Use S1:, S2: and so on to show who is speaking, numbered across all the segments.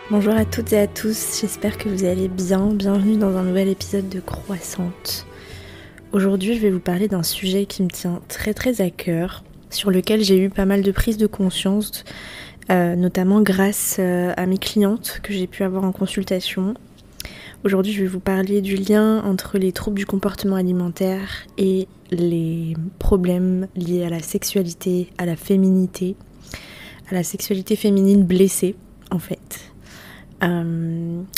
S1: Bonjour à toutes et à tous, j'espère que vous allez bien. Bienvenue dans un nouvel épisode de Croissante. Aujourd'hui, je vais vous parler d'un sujet qui me tient très à cœur, sur lequel j'ai eu pas mal de prises de conscience, notamment grâce à mes clientes que j'ai pu avoir en consultation. Aujourd'hui, je vais vous parler du lien entre les troubles du comportement alimentaire et les problèmes liés à la sexualité, à la féminité, à la sexualité féminine blessée, en fait.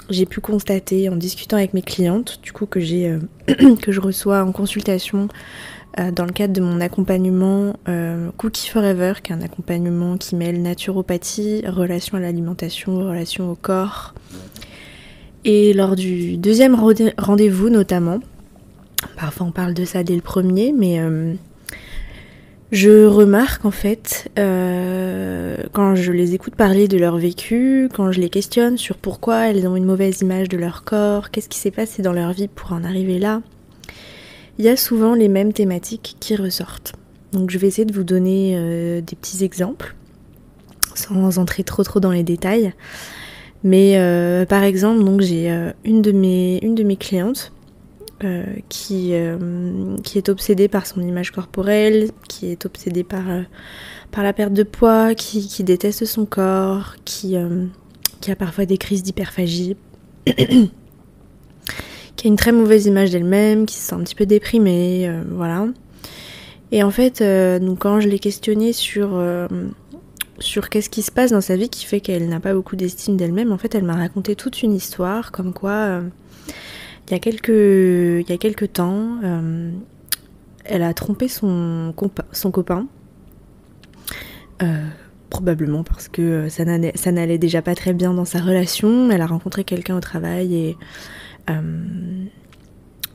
S1: J'ai pu constater en discutant avec mes clientes, du coup que je reçois en consultation dans le cadre de mon accompagnement Cookie Forever, qui est un accompagnement qui mêle naturopathie, relation à l'alimentation, relation au corps. Et lors du deuxième rendez-vous notamment, parfois on parle de ça dès le premier, mais je remarque en fait, quand je les écoute parler de leur vécu, quand je les questionne sur pourquoi elles ont une mauvaise image de leur corps, qu'est-ce qui s'est passé dans leur vie pour en arriver là, il y a souvent les mêmes thématiques qui ressortent. Donc je vais essayer de vous donner des petits exemples, sans entrer trop dans les détails. Mais par exemple, donc j'ai une de mes clientes qui est obsédée par son image corporelle, qui est obsédée par la perte de poids, qui déteste son corps, qui a parfois des crises d'hyperphagie, qui a une très mauvaise image d'elle-même, qui se sent un petit peu déprimée, voilà. Et en fait, donc quand je l'ai questionnée sur qu'est-ce qui se passe dans sa vie qui fait qu'elle n'a pas beaucoup d'estime d'elle-même, en fait, elle m'a raconté toute une histoire, comme quoi... Il y a quelques temps, elle a trompé son copain, probablement parce que ça n'allait déjà pas très bien dans sa relation. Elle a rencontré quelqu'un au travail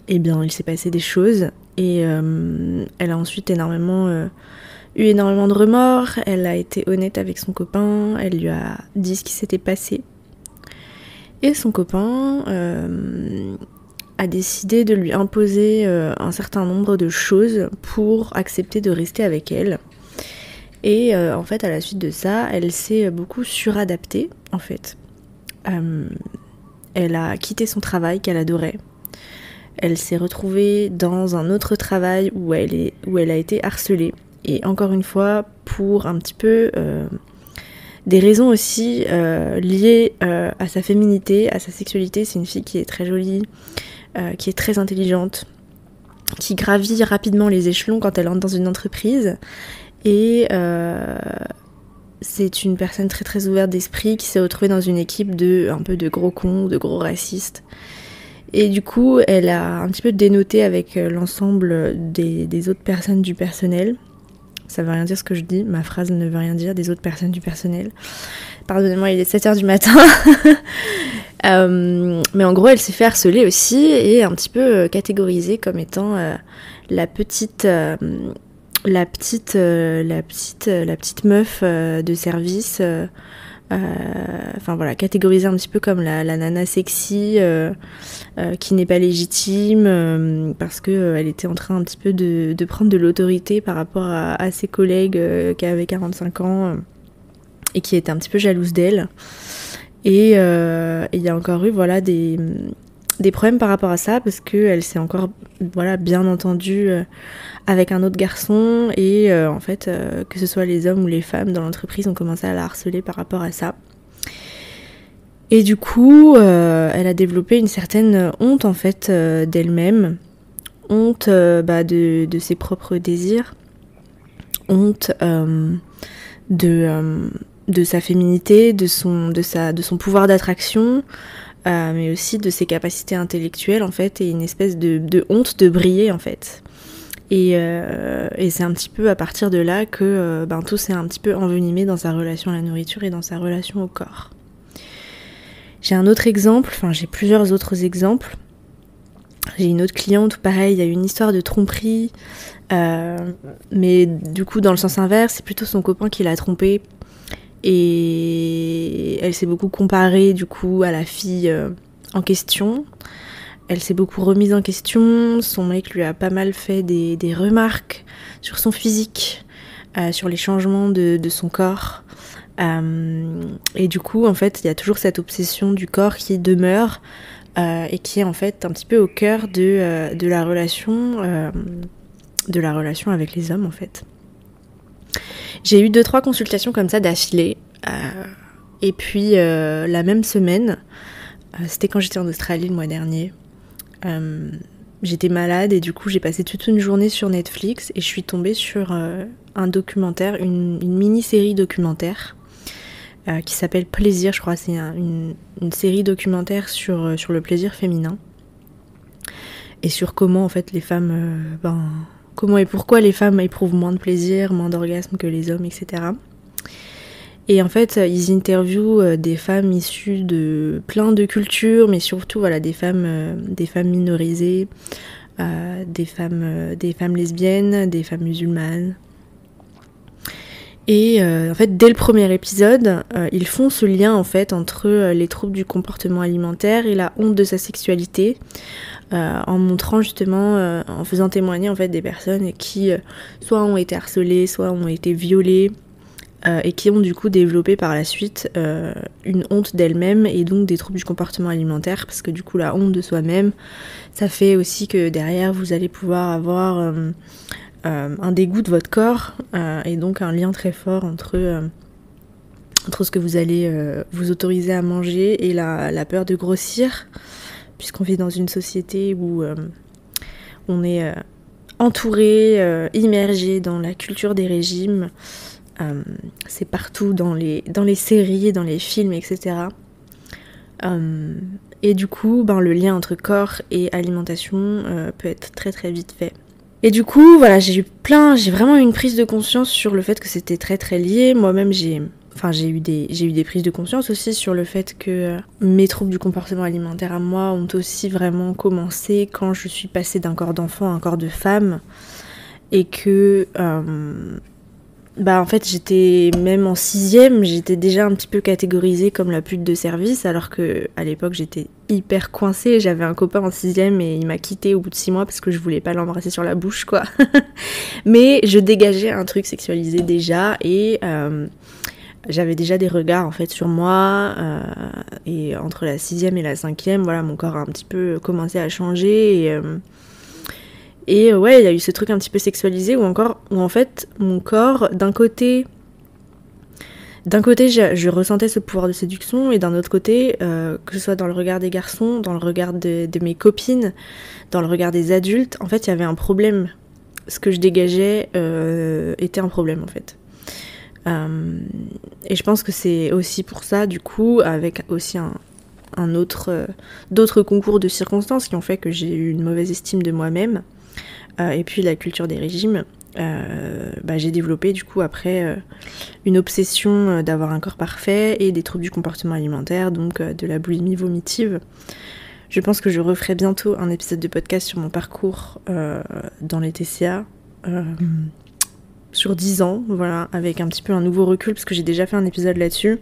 S1: et bien il s'est passé des choses et elle a ensuite eu énormément de remords. Elle a été honnête avec son copain, elle lui a dit ce qui s'était passé et son copain a décidé de lui imposer un certain nombre de choses pour accepter de rester avec elle. Et en fait, à la suite de ça, elle s'est beaucoup suradaptée, en fait. Elle a quitté son travail qu'elle adorait. Elle s'est retrouvée dans un autre travail où elle a été harcelée. Et encore une fois, pour un petit peu des raisons aussi liées à sa féminité, à sa sexualité. C'est une fille qui est très jolie, qui est très intelligente, qui gravit rapidement les échelons quand elle entre dans une entreprise et c'est une personne très ouverte d'esprit qui s'est retrouvée dans une équipe un peu de gros cons, de gros racistes et du coup elle a un petit peu dénoté avec l'ensemble des autres personnes du personnel. Ça veut rien dire ce que je dis, ma phrase ne veut rien dire, des autres personnes du personnel. Pardonnez-moi, il est 7h du matin. Mais en gros, elle s'est fait harceler aussi et un petit peu catégorisée comme étant la petite meuf de service. Enfin voilà, catégorisée un petit peu comme la nana sexy qui n'est pas légitime parce que elle était en train un petit peu de prendre de l'autorité par rapport à ses collègues qui avaient 45 ans et qui étaient un petit peu jalouses d'elle. Et il y a encore eu voilà des problèmes par rapport à ça parce qu'elle s'est encore voilà bien entendue avec un autre garçon et en fait que ce soit les hommes ou les femmes dans l'entreprise ont commencé à la harceler par rapport à ça. Et du coup elle a développé une certaine honte en fait d'elle-même, honte de ses propres désirs, honte de sa féminité, de son pouvoir d'attraction, mais aussi de ses capacités intellectuelles en fait, et une espèce de honte de briller en fait. Et c'est un petit peu à partir de là que tout s'est un petit peu envenimé dans sa relation à la nourriture et dans sa relation au corps. J'ai un autre exemple, j'ai plusieurs autres exemples. J'ai une autre cliente où pareil, il y a eu une histoire de tromperie, mais du coup dans le sens inverse, c'est plutôt son copain qui l'a trompée. Et elle s'est beaucoup comparée du coup à la fille en question. Elle s'est beaucoup remise en question. Son mec lui a pas mal fait des remarques sur son physique, sur les changements de son corps. Et du coup, en fait, il y a toujours cette obsession du corps qui demeure et qui est en fait un petit peu au cœur de la relation avec les hommes, en fait. J'ai eu 2-3 consultations comme ça d'affilée. Et puis, la même semaine, c'était quand j'étais en Australie le mois dernier, j'étais malade et du coup, j'ai passé toute une journée sur Netflix et je suis tombée sur un documentaire, une mini-série documentaire qui s'appelle Plaisir, je crois. C'est une série documentaire sur le plaisir féminin et sur comment en fait les femmes, comment et pourquoi les femmes éprouvent moins de plaisir, moins d'orgasme que les hommes, etc. Et en fait, ils interviewent des femmes issues de plein de cultures, mais surtout voilà, des femmes minorisées, des femmes lesbiennes, des femmes musulmanes. Et en fait, dès le premier épisode, ils font ce lien en fait entre les troubles du comportement alimentaire et la honte de sa sexualité, en montrant justement, en faisant témoigner en fait des personnes qui soit ont été harcelées, soit ont été violées, et qui ont du coup développé par la suite une honte d'elles-mêmes et donc des troubles du comportement alimentaire, parce que du coup la honte de soi-même, ça fait aussi que derrière vous allez pouvoir avoir un dégoût de votre corps et donc un lien très fort entre ce que vous allez vous autoriser à manger et la peur de grossir, puisqu'on vit dans une société où on est entouré, immergé dans la culture des régimes. C'est partout dans les séries, dans les films, etc. Et du coup, le lien entre corps et alimentation peut être très très vite fait. Et du coup, voilà, j'ai vraiment eu une prise de conscience sur le fait que c'était très très lié. Moi-même, j'ai eu des prises de conscience aussi sur le fait que mes troubles du comportement alimentaire à moi ont aussi vraiment commencé quand je suis passée d'un corps d'enfant à un corps de femme. Et que en fait, j'étais même en 6e, j'étais déjà un petit peu catégorisée comme la pute de service, alors que à l'époque j'étais hyper coincée. J'avais un copain en 6e et il m'a quittée au bout de 6 mois parce que je voulais pas l'embrasser sur la bouche, quoi. Mais je dégageais un truc sexualisé déjà et j'avais déjà des regards en fait sur moi. Et entre la 6e et la 5e, voilà, mon corps a un petit peu commencé à changer et ouais, il y a eu ce truc un petit peu sexualisé où en fait mon corps, d'un côté je ressentais ce pouvoir de séduction et d'un autre côté, que ce soit dans le regard des garçons, dans le regard de mes copines, dans le regard des adultes, en fait il y avait un problème. Ce que je dégageais était un problème en fait. Et je pense que c'est aussi pour ça du coup, avec aussi d'autres concours de circonstances qui ont fait que j'ai eu une mauvaise estime de moi-même. Et puis la culture des régimes, j'ai développé du coup après une obsession d'avoir un corps parfait et des troubles du comportement alimentaire, donc de la boulimie vomitive. Je pense que je referai bientôt un épisode de podcast sur mon parcours dans les TCA, sur 10 ans, voilà, avec un petit peu un nouveau recul, parce que j'ai déjà fait un épisode là-dessus.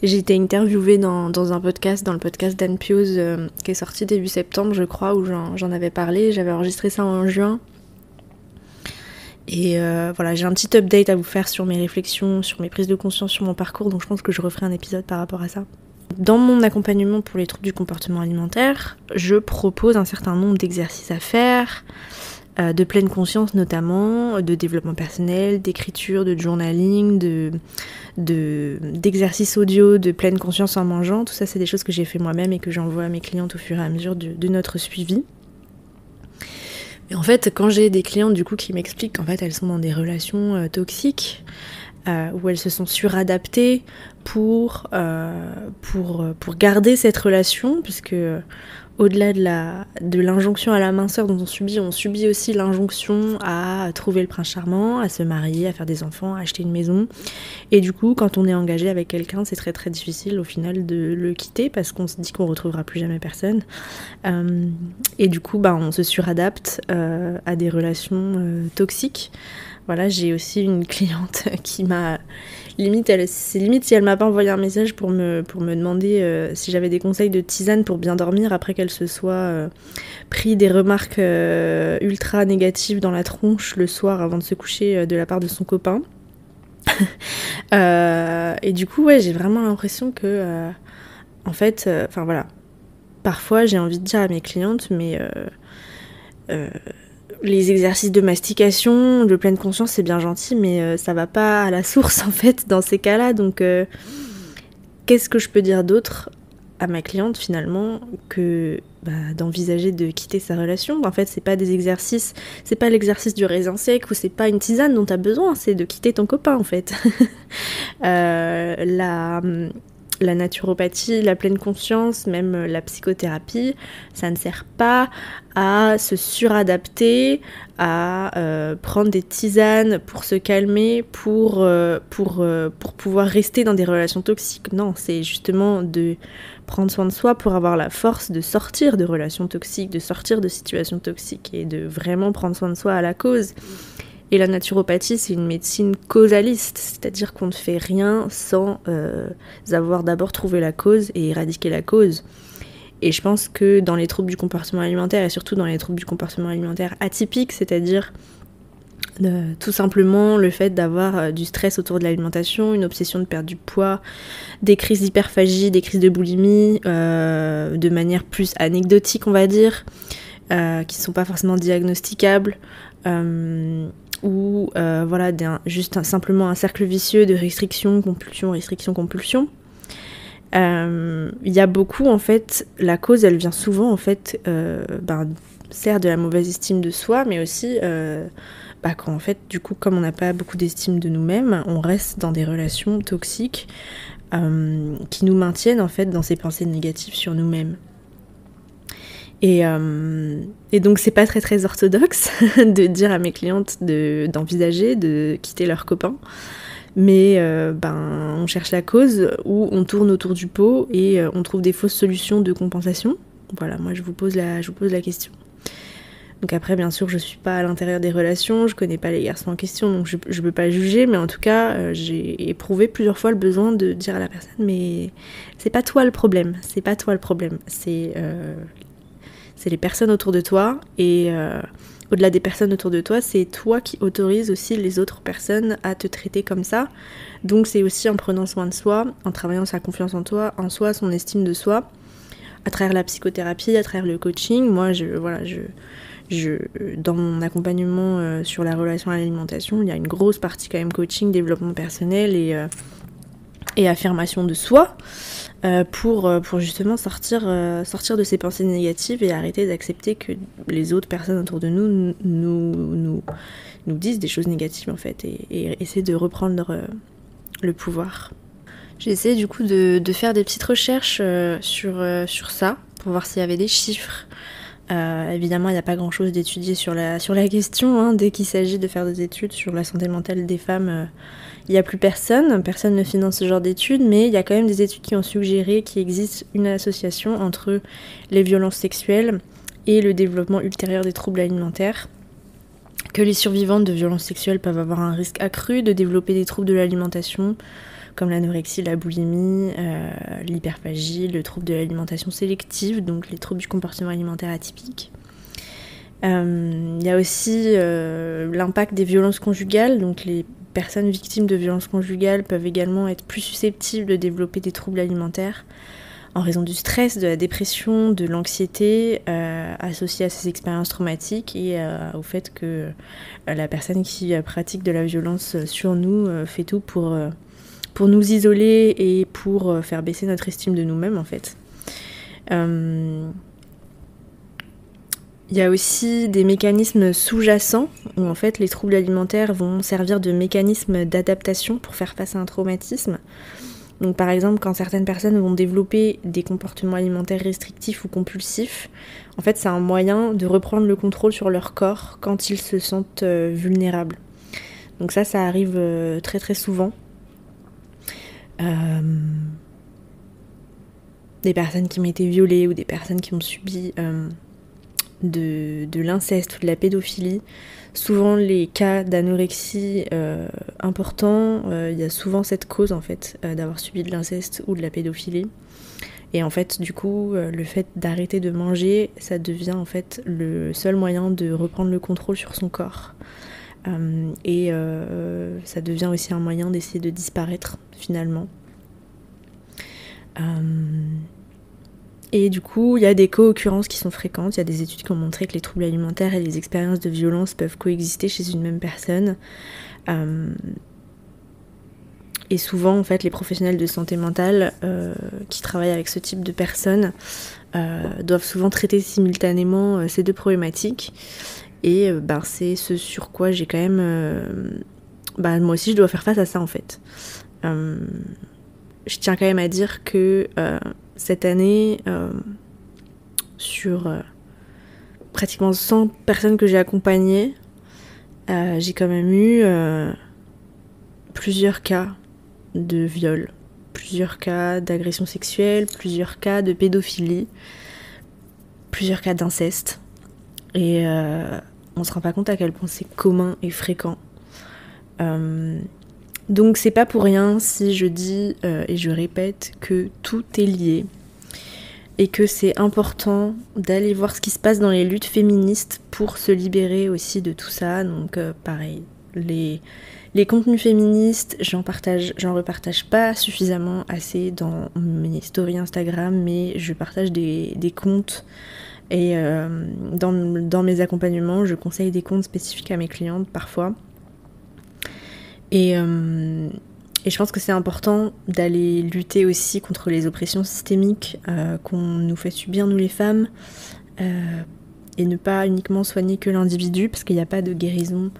S1: J'ai été interviewée dans un podcast, dans le podcast d'Anne Pioz, qui est sorti début septembre, je crois, où j'en avais parlé. J'avais enregistré ça en juin. Et voilà, j'ai un petit update à vous faire sur mes réflexions, sur mes prises de conscience, sur mon parcours, donc je pense que je referai un épisode par rapport à ça. Dans mon accompagnement pour les troubles du comportement alimentaire, je propose un certain nombre d'exercices à faire, de pleine conscience notamment, de développement personnel, d'écriture, de journaling, d'exercices audio, de pleine conscience en mangeant. Tout ça, c'est des choses que j'ai fait moi-même et que j'envoie à mes clientes au fur et à mesure de notre suivi. Et en fait, quand j'ai des clientes du coup qui m'expliquent qu'en fait elles sont dans des relations toxiques, où elles se sont suradaptées pour garder cette relation, puisque au-delà de l'injonction à la minceur dont on subit aussi l'injonction à trouver le prince charmant, à se marier, à faire des enfants, à acheter une maison. Et du coup, quand on est engagé avec quelqu'un, c'est très très difficile au final de le quitter parce qu'on se dit qu'on retrouvera plus jamais personne. Et du coup, on se suradapte à des relations toxiques. Voilà, j'ai aussi une cliente qui m'a c'est limite si elle m'a pas envoyé un message pour me demander si j'avais des conseils de tisane pour bien dormir après qu'elle se soit pris des remarques ultra négatives dans la tronche le soir avant de se coucher de la part de son copain. Et du coup, ouais, j'ai vraiment l'impression que, en fait, enfin voilà, parfois j'ai envie de dire à mes clientes, mais les exercices de mastication, de pleine conscience, c'est bien gentil, mais ça va pas à la source en fait dans ces cas-là. Donc, qu'est-ce que je peux dire d'autre à ma cliente finalement que d'envisager de quitter sa relation? En fait, c'est pas des exercices, c'est pas l'exercice du raisin sec ou c'est pas une tisane dont t'as besoin, c'est de quitter ton copain en fait. La naturopathie, la pleine conscience, même la psychothérapie, ça ne sert pas à se suradapter, à prendre des tisanes pour se calmer, pour pouvoir rester dans des relations toxiques. Non, c'est justement de prendre soin de soi pour avoir la force de sortir de relations toxiques, de sortir de situations toxiques et de vraiment prendre soin de soi à la cause. Et la naturopathie, c'est une médecine causaliste, c'est-à-dire qu'on ne fait rien sans avoir d'abord trouvé la cause et éradiquer la cause. Et je pense que dans les troubles du comportement alimentaire, et surtout dans les troubles du comportement alimentaire atypiques, c'est-à-dire tout simplement le fait d'avoir du stress autour de l'alimentation, une obsession de perdre du poids, des crises d'hyperphagie, des crises de boulimie, de manière plus anecdotique, on va dire, qui ne sont pas forcément diagnosticables, ou voilà, simplement un cercle vicieux de restriction, compulsion. Il y a beaucoup, en fait, la cause, elle vient souvent, en fait, certes de la mauvaise estime de soi, mais aussi quand, en fait, du coup, comme on n'a pas beaucoup d'estime de nous-mêmes, on reste dans des relations toxiques qui nous maintiennent, en fait, dans ces pensées négatives sur nous-mêmes. Et donc c'est pas très très orthodoxe de dire à mes clientes d'envisager de quitter leur copain, mais on cherche la cause ou on tourne autour du pot et on trouve des fausses solutions de compensation. Voilà, moi je vous pose la question. Donc après bien sûr je suis pas à l'intérieur des relations, je connais pas les garçons en question, donc je peux pas juger, mais en tout cas j'ai éprouvé plusieurs fois le besoin de dire à la personne mais c'est pas toi le problème, c'est les personnes autour de toi, et au-delà des personnes autour de toi, c'est toi qui autorise aussi les autres personnes à te traiter comme ça. Donc c'est aussi en prenant soin de soi, en travaillant sa confiance en soi, son estime de soi, à travers la psychothérapie, à travers le coaching. Moi, dans mon accompagnement sur la relation à l'alimentation, il y a une grosse partie quand même coaching, développement personnel et affirmation de soi. Pour justement sortir de ces pensées négatives et arrêter d'accepter que les autres personnes autour de nous disent des choses négatives en fait, et essayer de reprendre le pouvoir. J'ai essayé du coup de faire des petites recherches sur ça pour voir s'il y avait des chiffres. Évidemment, il n'y a pas grand chose d'étudié sur la question, hein. Dès qu'il s'agit de faire des études sur la santé mentale des femmes, il n'y a plus personne ne finance ce genre d'études, mais il y a quand même des études qui ont suggéré qu'il existe une association entre les violences sexuelles et le développement ultérieur des troubles alimentaires, que les survivantes de violences sexuelles peuvent avoir un risque accru de développer des troubles de l'alimentation, comme l'anorexie, la boulimie, l'hyperphagie, le trouble de l'alimentation sélective, donc les troubles du comportement alimentaire atypique. Il y a aussi l'impact des violences conjugales, donc les personnes victimes de violences conjugales peuvent également être plus susceptibles de développer des troubles alimentaires en raison du stress, de la dépression, de l'anxiété associée à ces expériences traumatiques et au fait que la personne qui pratique de la violence sur nous fait tout pour nous isoler et pour faire baisser notre estime de nous-mêmes en fait. Il y a aussi des mécanismes sous-jacents où en fait les troubles alimentaires vont servir de mécanisme d'adaptation pour faire face à un traumatisme. Donc par exemple quand certaines personnes vont développer des comportements alimentaires restrictifs ou compulsifs, en fait c'est un moyen de reprendre le contrôle sur leur corps quand ils se sentent vulnérables. Donc ça arrive très très souvent. Des personnes qui ont été violées ou des personnes qui ont subi de l'inceste ou de la pédophilie. Souvent les cas d'anorexie importants, il y a souvent cette cause en fait d'avoir subi de l'inceste ou de la pédophilie. Et en fait du coup le fait d'arrêter de manger, ça devient en fait le seul moyen de reprendre le contrôle sur son corps. Ça devient aussi un moyen d'essayer de disparaître finalement. Et du coup, il y a des co-occurrences qui sont fréquentes. Il y a des études qui ont montré que les troubles alimentaires et les expériences de violence peuvent coexister chez une même personne. Et souvent, en fait, les professionnels de santé mentale qui travaillent avec ce type de personnes doivent souvent traiter simultanément ces deux problématiques. Et c'est ce sur quoi j'ai quand même... moi aussi, je dois faire face à ça, en fait. Je tiens quand même à dire que cette année, sur pratiquement 100 personnes que j'ai accompagnées, j'ai quand même eu plusieurs cas de viol, plusieurs cas d'agression sexuelle, plusieurs cas de pédophilie, plusieurs cas d'inceste. Et on se rend pas compte à quel point c'est commun et fréquent. Donc c'est pas pour rien si je dis et je répète que tout est lié et que c'est important d'aller voir ce qui se passe dans les luttes féministes pour se libérer aussi de tout ça. Donc pareil, les contenus féministes, j'en repartage pas suffisamment assez dans mes stories Instagram, mais je partage des comptes et dans mes accompagnements, je conseille des comptes spécifiques à mes clientes parfois. Et je pense que c'est important d'aller lutter aussi contre les oppressions systémiques qu'on nous fait subir, nous les femmes, et ne pas uniquement soigner que l'individu, parce qu'il n'y a pas de guérison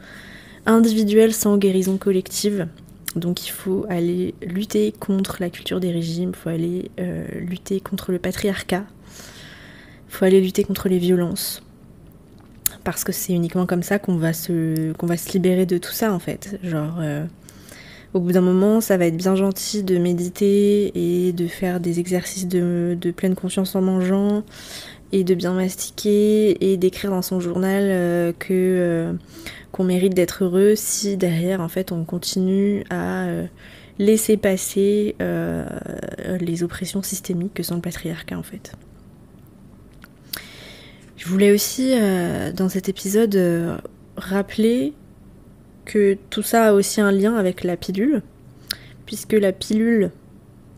S1: individuelle sans guérison collective. Donc il faut aller lutter contre la culture des régimes, il faut aller lutter contre le patriarcat, il faut aller lutter contre les violences. Parce que c'est uniquement comme ça qu'on va se libérer de tout ça en fait. Au bout d'un moment, ça va être bien gentil de méditer et de faire des exercices de pleine conscience en mangeant et de bien mastiquer et d'écrire dans son journal qu'on mérite d'être heureux si derrière en fait on continue à laisser passer les oppressions systémiques que sont le patriarcat en fait. Je voulais aussi dans cet épisode rappeler que tout ça a aussi un lien avec la pilule, puisque la pilule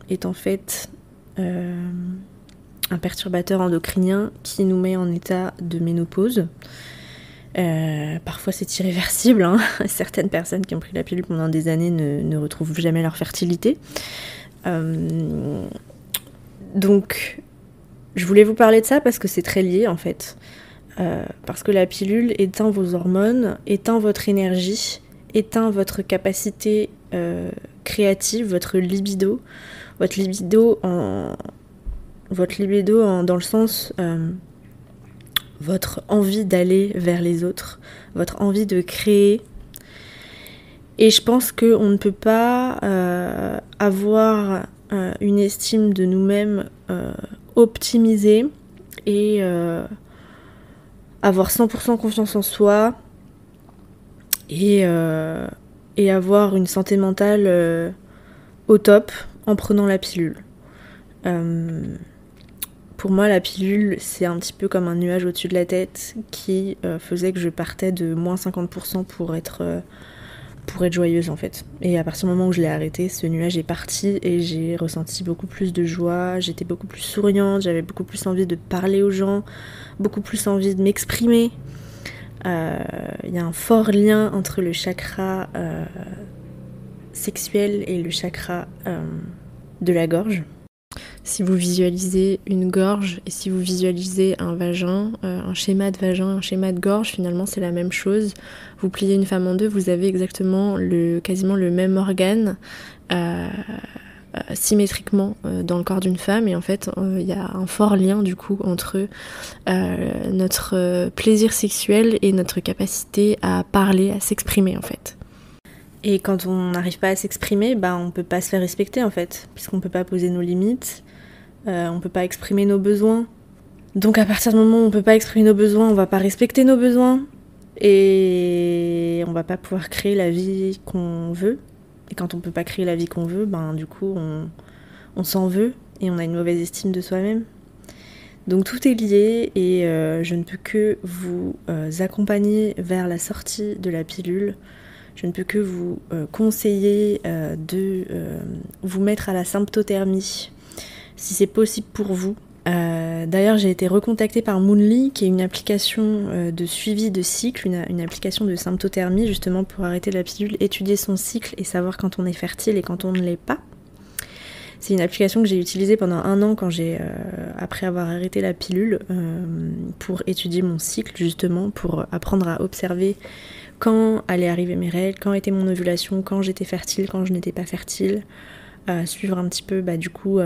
S1: est en fait un perturbateur endocrinien qui nous met en état de ménopause. Parfois c'est irréversible, hein. Certaines personnes qui ont pris la pilule pendant des années ne retrouvent jamais leur fertilité. Donc je voulais vous parler de ça parce que c'est très lié en fait. Parce que la pilule éteint vos hormones, éteint votre énergie, éteint votre capacité créative, votre libido dans le sens votre envie d'aller vers les autres, votre envie de créer. Et je pense qu'on ne peut pas avoir une estime de nous-mêmes optimisée et avoir 100% confiance en soi et avoir une santé mentale au top en prenant la pilule. Pour moi, la pilule, c'est un petit peu comme un nuage au-dessus de la tête qui faisait que je partais de moins 50% pour être joyeuse en fait. Et à partir du moment où je l'ai arrêté, ce nuage est parti et j'ai ressenti beaucoup plus de joie, j'étais beaucoup plus souriante, j'avais beaucoup plus envie de parler aux gens, beaucoup plus envie de m'exprimer. Il y a un fort lien entre le chakra sexuel et le chakra de la gorge. Si vous visualisez une gorge et si vous visualisez un vagin, un schéma de vagin, un schéma de gorge, finalement c'est la même chose. Vous pliez une femme en deux, vous avez exactement quasiment le même organe symétriquement dans le corps d'une femme. Et en fait, il y a un fort lien du coup entre notre plaisir sexuel et notre capacité à parler, à s'exprimer en fait. Et quand on n'arrive pas à s'exprimer, on peut pas se faire respecter en fait, puisqu'on peut pas poser nos limites, on peut pas exprimer nos besoins. Donc à partir du moment où on peut pas exprimer nos besoins, on va pas respecter nos besoins et on va pas pouvoir créer la vie qu'on veut. Et quand on peut pas créer la vie qu'on veut, du coup on s'en veut et on a une mauvaise estime de soi-même. Donc tout est lié et je ne peux que vous accompagner vers la sortie de la pilule. Je ne peux que vous conseiller de vous mettre à la symptothermie si c'est possible pour vous. D'ailleurs, j'ai été recontactée par Moonly, qui est une application de suivi de cycle, une application de symptothermie justement pour arrêter la pilule, étudier son cycle et savoir quand on est fertile et quand on ne l'est pas. C'est une application que j'ai utilisée pendant 1 an après avoir arrêté la pilule pour étudier mon cycle justement, pour apprendre à observer quand allaient arriver mes règles, quand était mon ovulation, quand j'étais fertile, quand je n'étais pas fertile, suivre un petit peu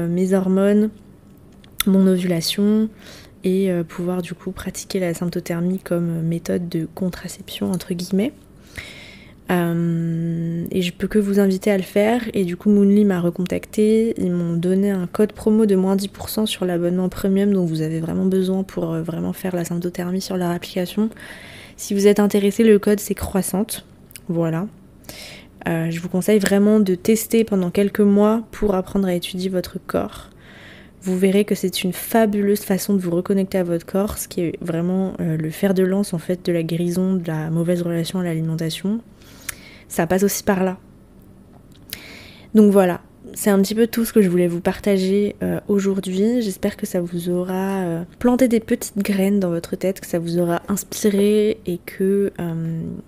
S1: mes hormones, mon ovulation et pouvoir du coup pratiquer la symptothermie comme méthode de contraception entre guillemets. Et je peux que vous inviter à le faire. Et du coup Moonly m'a recontacté, ils m'ont donné un code promo de moins 10% sur l'abonnement premium dont vous avez vraiment besoin pour vraiment faire la symptothermie sur leur application. Si vous êtes intéressé, le code c'est croissante. Voilà. Je vous conseille vraiment de tester pendant quelques mois pour apprendre à étudier votre corps. Vous verrez que c'est une fabuleuse façon de vous reconnecter à votre corps, ce qui est vraiment le fer de lance en fait de la guérison de la mauvaise relation à l'alimentation. Ça passe aussi par là. Donc voilà, c'est un petit peu tout ce que je voulais vous partager aujourd'hui. J'espère que ça vous aura planté des petites graines dans votre tête, que ça vous aura inspiré et que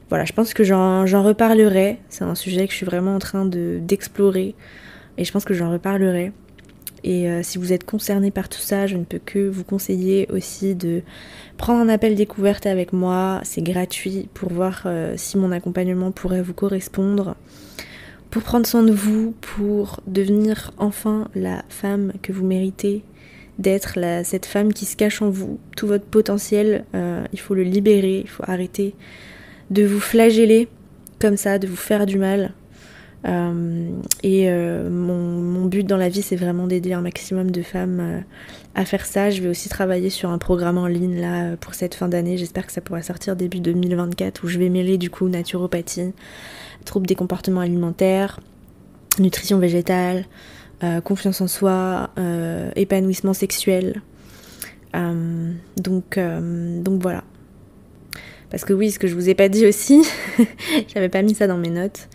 S1: voilà, je pense que j'en reparlerai. C'est un sujet que je suis vraiment en train d'explorer et je pense que j'en reparlerai. Et si vous êtes concerné par tout ça, je ne peux que vous conseiller aussi de prendre un appel découverte avec moi. C'est gratuit pour voir si mon accompagnement pourrait vous correspondre, pour prendre soin de vous, pour devenir enfin la femme que vous méritez d'être, cette femme qui se cache en vous. Tout votre potentiel, il faut le libérer, il faut arrêter de vous flageller comme ça, de vous faire du mal. Mon but dans la vie, c'est vraiment d'aider un maximum de femmes à faire ça. Je vais aussi travailler sur un programme en ligne là pour cette fin d'année. J'espère que ça pourra sortir début 2024, où je vais mêler du coup naturopathie, troubles des comportements alimentaires, nutrition végétale, confiance en soi, épanouissement sexuel. Donc voilà. Parce que oui, ce que je vous ai pas dit aussi, j'avais pas mis ça dans mes notes,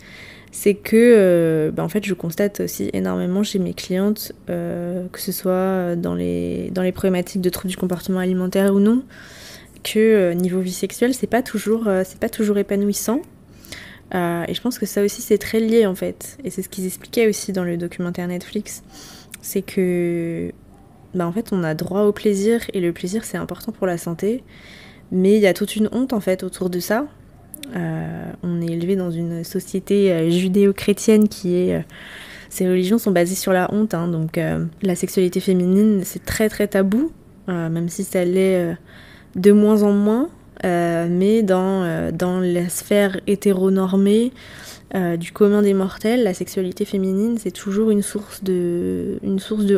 S1: c'est que en fait je constate aussi énormément chez mes clientes, que ce soit dans les problématiques de troubles du comportement alimentaire ou non, que niveau vie sexuelle c'est pas toujours épanouissant. Et je pense que ça aussi c'est très lié en fait. Et c'est ce qu'ils expliquaient aussi dans le documentaire Netflix. C'est que en fait on a droit au plaisir et le plaisir c'est important pour la santé. Mais il y a toute une honte en fait autour de ça. On est élevé dans une société judéo-chrétienne qui est... ces religions sont basées sur la honte, hein, donc la sexualité féminine c'est très très tabou, même si ça l'est de moins en moins, mais dans la sphère hétéronormée du commun des mortels, la sexualité féminine c'est toujours une source de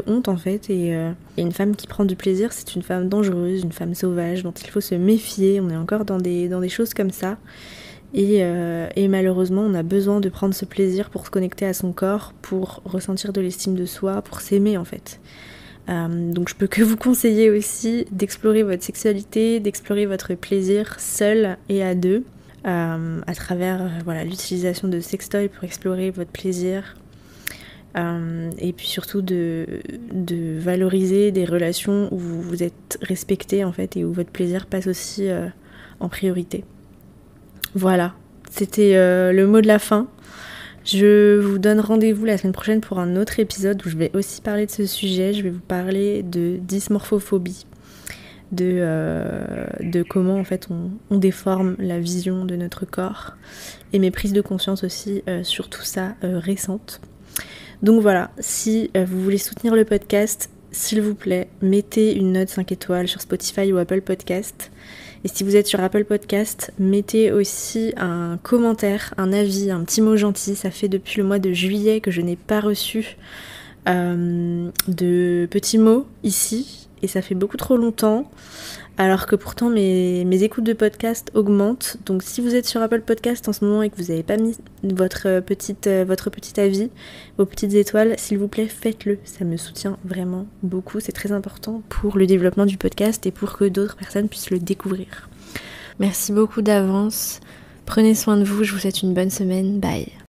S1: honte en fait, et une femme qui prend du plaisir c'est une femme dangereuse, une femme sauvage dont il faut se méfier. On est encore dans des choses comme ça, et malheureusement on a besoin de prendre ce plaisir pour se connecter à son corps, pour ressentir de l'estime de soi, pour s'aimer en fait. Donc je peux que vous conseiller aussi d'explorer votre sexualité, d'explorer votre plaisir seul et à deux, à travers l'utilisation de sextoys pour explorer votre plaisir, et puis surtout de valoriser des relations où vous êtes respecté en fait et où votre plaisir passe aussi en priorité. Voilà, c'était le mot de la fin. Je vous donne rendez-vous la semaine prochaine pour un autre épisode où je vais aussi parler de ce sujet. Je vais vous parler de dysmorphophobie, de comment en fait on déforme la vision de notre corps, et mes prises de conscience aussi sur tout ça récentes. Donc voilà, si vous voulez soutenir le podcast, s'il vous plaît, mettez une note 5 étoiles sur Spotify ou Apple Podcast. Et si vous êtes sur Apple Podcast, mettez aussi un commentaire, un avis, un petit mot gentil. Ça fait depuis le mois de juillet que je n'ai pas reçu de petits mots ici, et ça fait beaucoup trop longtemps. alors que pourtant mes écoutes de podcast augmentent. Donc si vous êtes sur Apple Podcast en ce moment et que vous n'avez pas mis votre petit avis, vos petites étoiles, s'il vous plaît, faites-le. Ça me soutient vraiment beaucoup. C'est très important pour le développement du podcast et pour que d'autres personnes puissent le découvrir. Merci beaucoup d'avance. Prenez soin de vous. Je vous souhaite une bonne semaine. Bye.